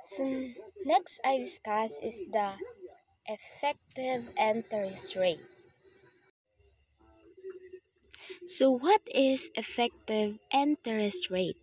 So next I discuss is the effective interest rate. So what is effective interest rate?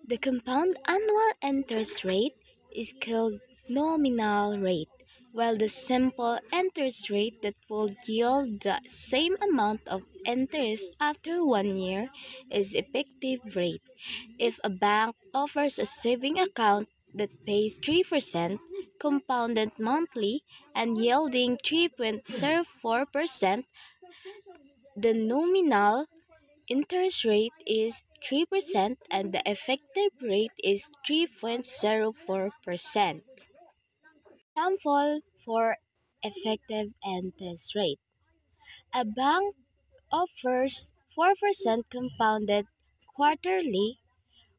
The compound annual interest rate is called nominal rate, while the simple interest rate that will yield the same amount of interest after 1 year is effective rate. If a bank offers a saving account that pays 3% compounded monthly and yielding 3.04%, the nominal interest rate is 3% and the effective rate is 3.04%. Example for effective interest rate. A bank offers 4% compounded quarterly.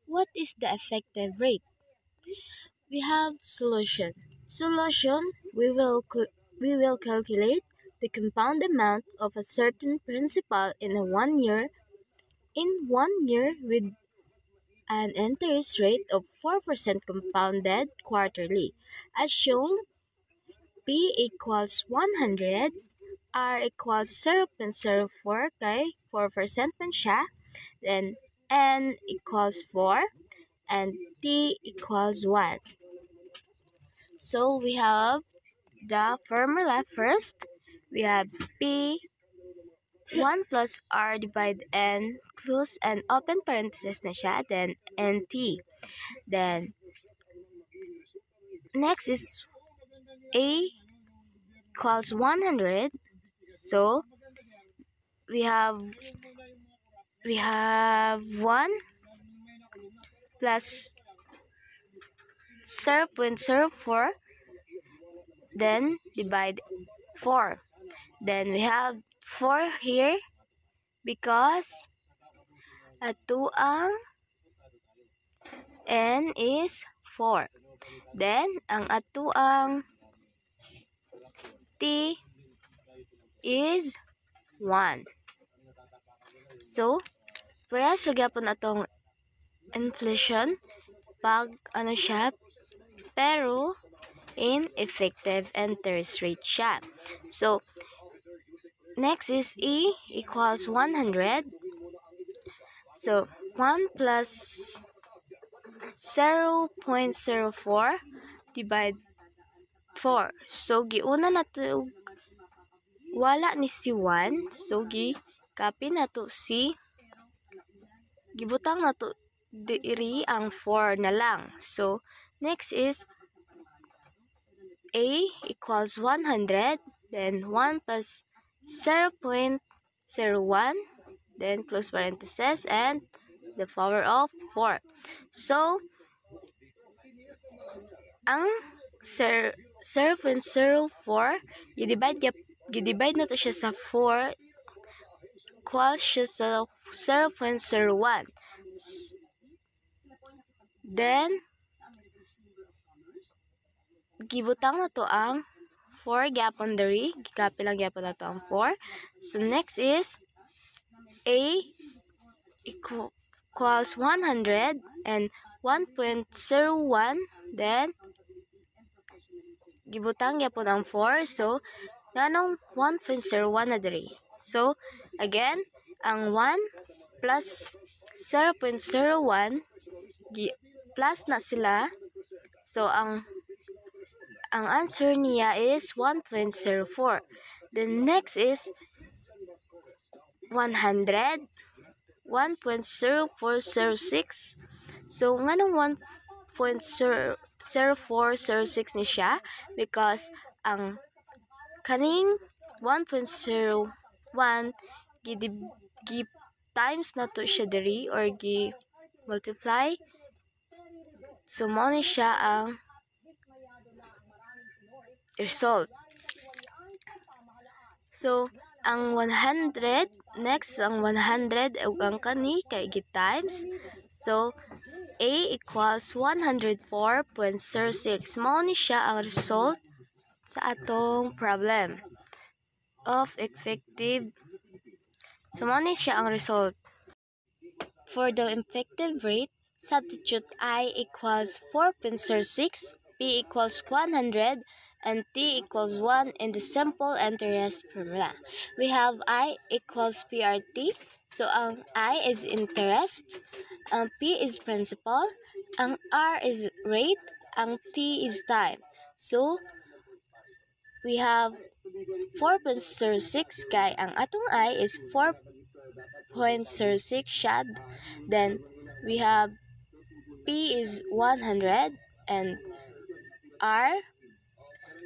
What is the effective rate? We have solution. We will calculate the compound amount of a certain principal in 1 year with an interest rate of 4% compounded quarterly. As shown, P equals 100, R equals 0.04 kay 4% man siya, then N equals 4, and T equals 1. So we have the formula first. We have P 1 plus R divided N close and open parenthesis na siya, then NT. Then next is A equals 100. So we have 1 plus 0.04, then divide 4. Then we have 4 here because ato ang N is 4. Then ang ato ang T is 1. So, parehas siya gyapon atong inflation pag ano siya, pero in effective interest rate siya. So, next is E equals 100. So, 1 plus 0.04 divide 4. So, giuna na to wala ni si 1. So, copy na to si gibutang na to diri ang 4 na lang. So, next is A equals 100, then 1 plus 0.01, then close parenthesis, and the power of 4. So, ang 0.04, gidivide na to siya sa 4, equals siya sa 0.01. Then, gibutang na to ang 4 gyapon diri, gikapi lang gyapon na to ang 4. So next is A equals 100 and 1.01, then gibutang gyapon ang 4. So nganong 1.01 na diri. So again, ang 1 plus 0.01 plus na sila. So ang answer niya is 1.04. The next is 100, 1.0406. So nganong 1.0406 ni siya because ang kaning 1.01 gi times na to siya diri or gi multiply. So mo ni siya ang result. So ang 100, next ang 100 ug ang kani kay gi times. So A equals 104.06. Mao ni siya ang result sa atong problem of effective. So mao ni siya ang result. For the effective rate, Substitute I equals 4.06, P equals 100, and T equals 1 in the simple interest formula. We have I equals PRT. So, ang I is interest, ang P is principal, ang R is rate, ang T is time. So, we have 4.06 kay ang atong I is 4.06 shad. Then, we have P is 100 and R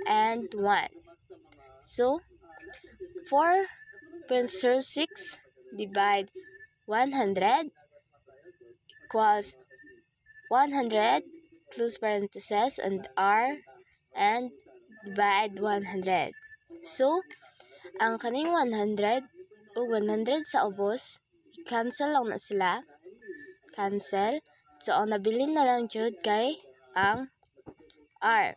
and 1. So, 4.06 divide 100 equals 100 close parentheses and R and divide 100. So, ang kaning 100 o 100 sa ubos, i-cancel lang na sila. Cancel. So, ang nabilin na lang jud kay ang R.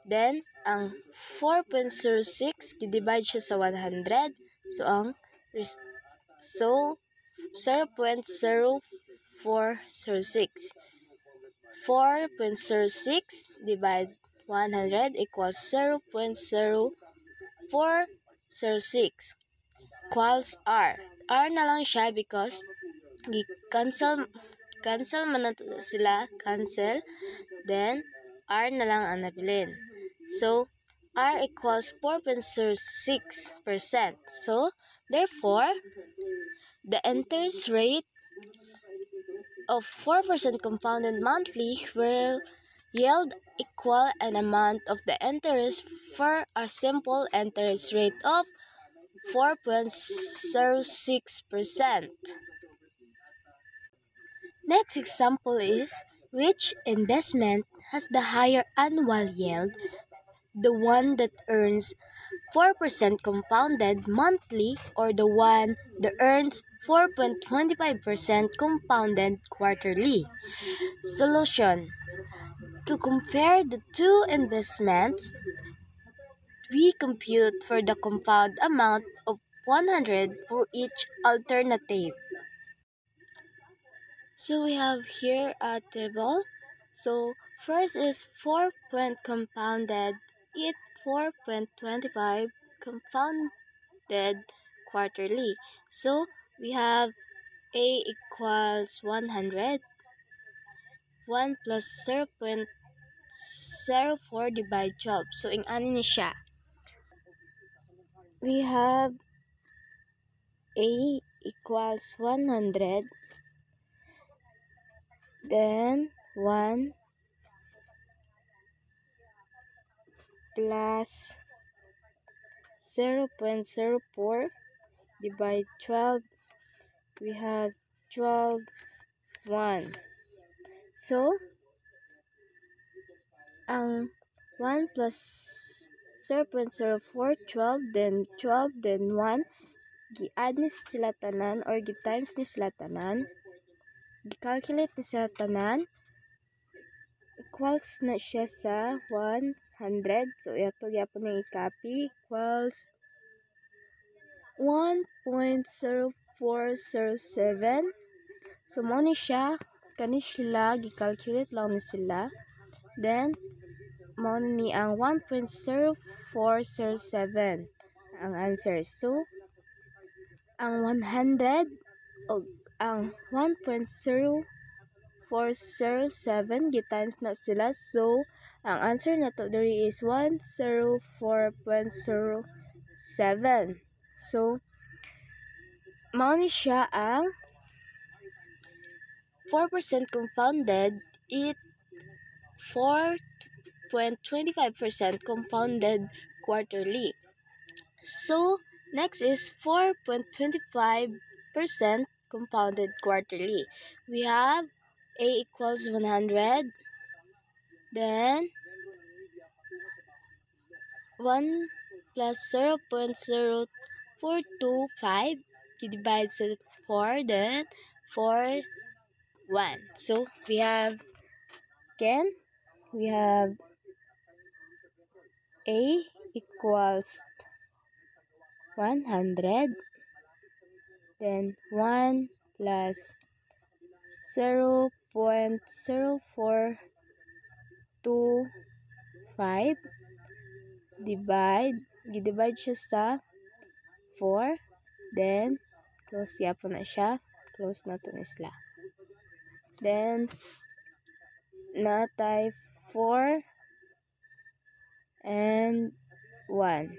Then, ang 4.06 i-divide siya sa 100. So, 0.0406. 4.06 divide 100 equals 0.0406 equals R. R na lang siya because cancel man na sila, cancel. Then, R na lang ang nabilin. So, R equals 4.06%. So, therefore, the interest rate of 4% compounded monthly will yield equal an amount of the interest for a simple interest rate of 4.06%. Next example is, which investment has the higher annual yield? The one that earns 4% compounded monthly or the one that earns 4.25% compounded quarterly? Solution. To compare the two investments, we compute for the compound amount of 100 for each alternative. So we have here a table. So first is 4 point compounded, it 4.25 compounded quarterly. So we have A equals 100, 1 plus 0.04 divide 12. So in ano ni siya? We have A equals 100, then 1 plus 0.04 divide 12. We have 12, 1. So, ang 1 plus 0.04, 12, then 1, gi-add ni sila tanan or gi-times ni sila tanan. Gi-calculate ni sila tanan. Equals na siya sa 100. So, ito yapon na i-copy. Equals 1.0407. So, mo ni siya. Kani sila, gi-calculate lang ni sila. Then, mo ni ang 1.0407 ang answer. So, ang 100 o ang 1.0407 gi-times na sila. So, ang answer na to diri is 104.07. So, mao ni siya ang 4% compounded, it 4.25% compounded quarterly. So, next is 4.25% compounded quarterly. We have A equals 100, then 1 plus 0.0425 divides 4, then 4, 1. So, we have A equals 100, then 1 plus 0.0425 divide siya sa 4, then close yapon na siya, close na to na sila. Then natay 4 and 1.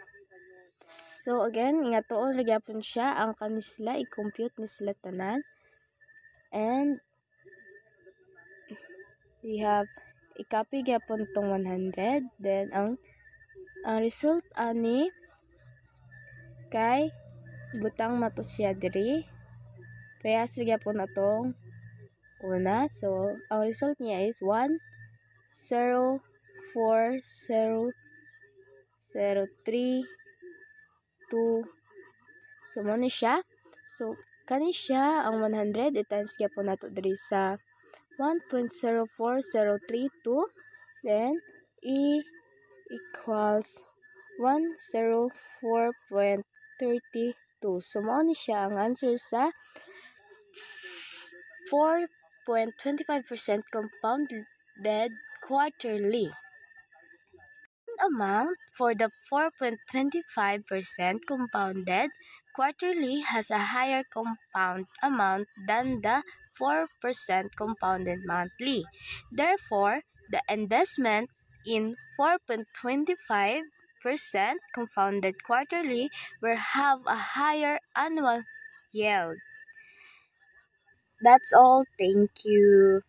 So again, nga tuon ra gyapon siya ang kanisla i-compute ni sila tanan. And we have i-copy gyapon tong 100, then ang result ani kay butang na to siya diri. Parehas ra gyapon atong una. So ang result niya is 1 0 4 0 0 3 2. So mo ni siya. So kani siya ang 100 i-times gyapon nato diri sa 1.04032, then E equals 104.32. So mao ni siya ang answer sa 4.25% compounded quarterly. Amount for the 4.25% compounded quarterly has a higher compound amount than the 4% compounded monthly. Therefore, the investment in 4.25% compounded quarterly will have a higher annual yield. That's all. Thank you.